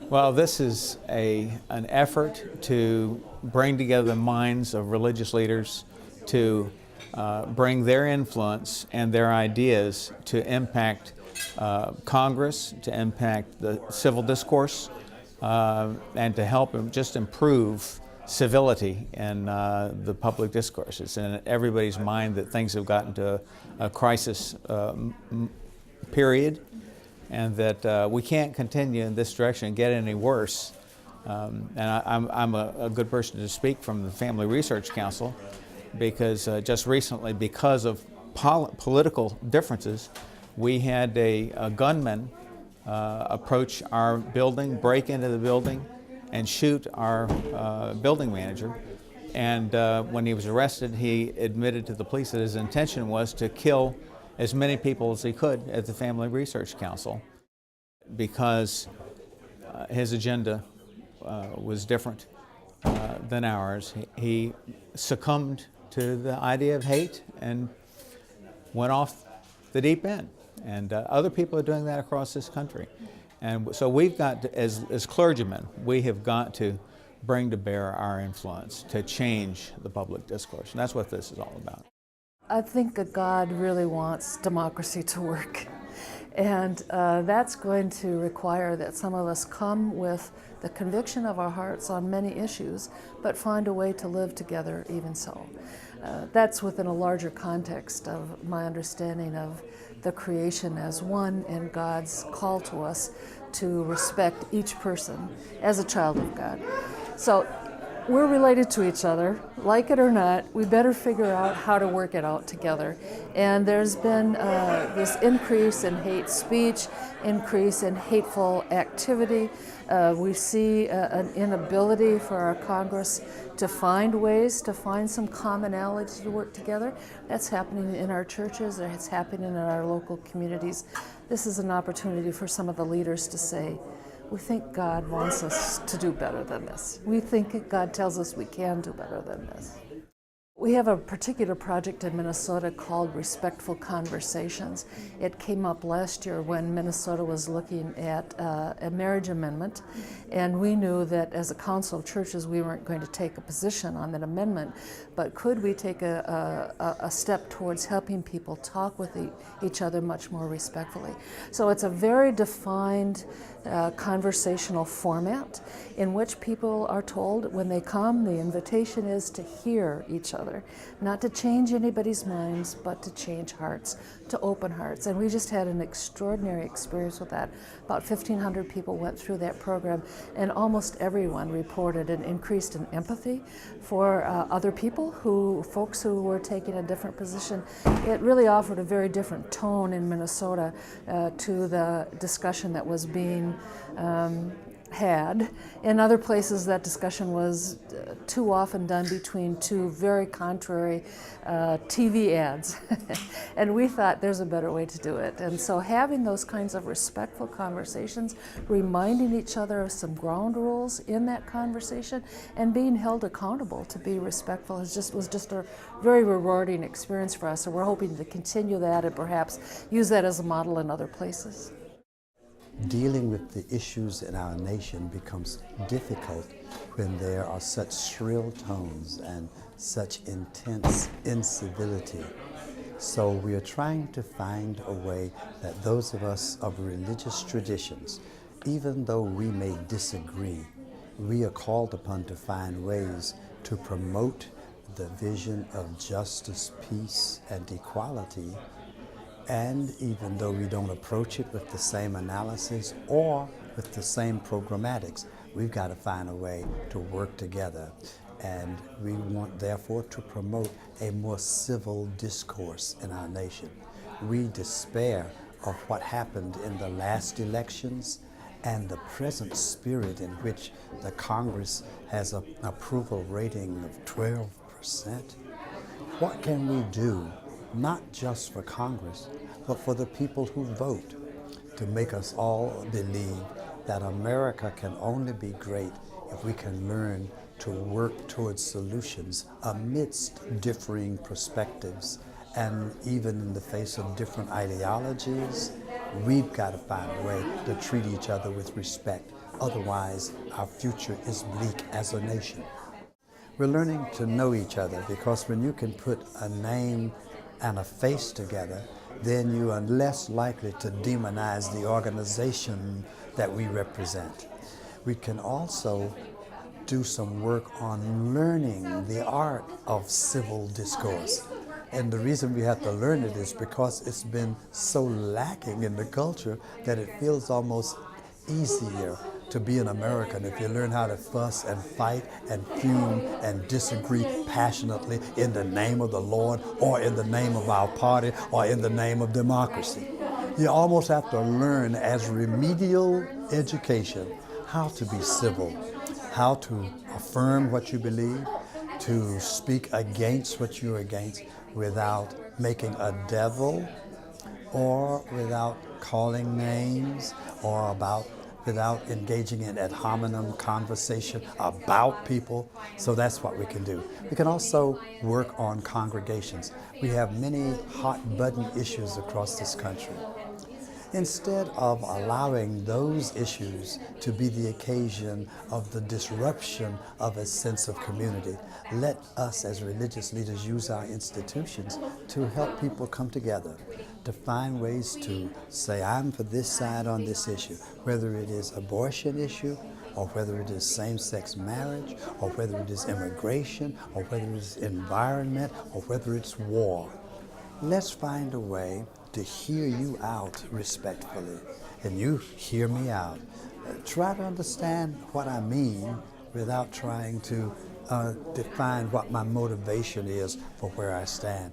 Well, this is an effort to bring together the minds of religious leaders to bring their influence and their ideas to impact Congress, to impact the civil discourse, and to help just improve civility in the public discourse. It's in everybody's mind that things have gotten to a crisis period, and that we can't continue in this direction and get any worse. And I'm a good person to speak from the Family Research Council, because just recently, because of political differences, we had a gunman approach our building, break into the building, and shoot our building manager. And when he was arrested, he admitted to the police that his intention was to kill as many people as he could at the Family Research Council, because his agenda was different than ours. He succumbed to the idea of hate and went off the deep end. And other people are doing that across this country. And so we've got to, as clergymen, we have got to bring to bear our influence to change the public discourse. And that's what this is all about. I think that God really wants democracy to work. And that's going to require that some of us come with the conviction of our hearts on many issues, but find a way to live together even so. That's within a larger context of my understanding of the creation as one and God's call to us to respect each person as a child of God. So we're related to each other, like it or not. We better figure out how to work it out together. And there's been this increase in hate speech, increase in hateful activity. We see an inability for our Congress to find ways to find some commonality to work together. That's happening in our churches, it's happening in our local communities. This is an opportunity for some of the leaders to say, we think God wants us to do better than this. We think God tells us we can do better than this. We have a particular project in Minnesota called Respectful Conversations. It came up last year when Minnesota was looking at a marriage amendment, and we knew that as a council of churches we weren't going to take a position on that amendment, but could we take a step towards helping people talk with each other much more respectfully. So it's a very defined conversational format in which people are told when they come, the invitation is to hear each other, not to change anybody's minds, but to change hearts, to open hearts. And we just had an extraordinary experience with that. About 1,500 people went through that program, and almost everyone reported an increase in empathy for other people, folks who were taking a different position. It really offered a very different tone in Minnesota to the discussion that was being had. In other places, that discussion was too often done between two very contrary TV ads. And we thought there's a better way to do it. And so having those kinds of respectful conversations, reminding each other of some ground rules in that conversation, and being held accountable to be respectful was just a very rewarding experience for us. So we're hoping to continue that and perhaps use that as a model in other places. Dealing with the issues in our nation becomes difficult when there are such shrill tones and such intense incivility. So we are trying to find a way that those of us of religious traditions, even though we may disagree, we are called upon to find ways to promote the vision of justice, peace, and equality. And even though we don't approach it with the same analysis or with the same programmatics, we've got to find a way to work together. And we want, therefore, to promote a more civil discourse in our nation. We despair of what happened in the last elections and the present spirit in which the Congress has an approval rating of 12%. What can we do, not just for Congress, but for the people who vote, to make us all believe that America can only be great if we can learn to work towards solutions amidst differing perspectives, and even in the face of different ideologies we've got to find a way to treat each other with respect. Otherwise, our future is bleak as a nation. We're learning to know each other, because when you can put a name and a face together, then you are less likely to demonize the organization that we represent. We can also do some work on learning the art of civil discourse. And the reason we have to learn it is because it's been so lacking in the culture that it feels almost easier to be an American if you learn how to fuss and fight and fume and disagree passionately in the name of the Lord, or in the name of our party, or in the name of democracy. You almost have to learn as remedial education how to be civil, how to affirm what you believe, to speak against what you're against without making a devil, or without calling names, or without engaging in ad hominem conversation about people. So that's what we can do. We can also work on congregations. We have many hot button issues across this country. Instead of allowing those issues to be the occasion of the disruption of a sense of community, let us as religious leaders use our institutions to help people come together, to find ways to say, I'm for this side on this issue, whether it is abortion issue, or whether it is same-sex marriage, or whether it is immigration, or whether it is environment, or whether it's war. Let's find a way to hear you out respectfully, and you hear me out. Try to understand what I mean without trying to define what my motivation is for where I stand.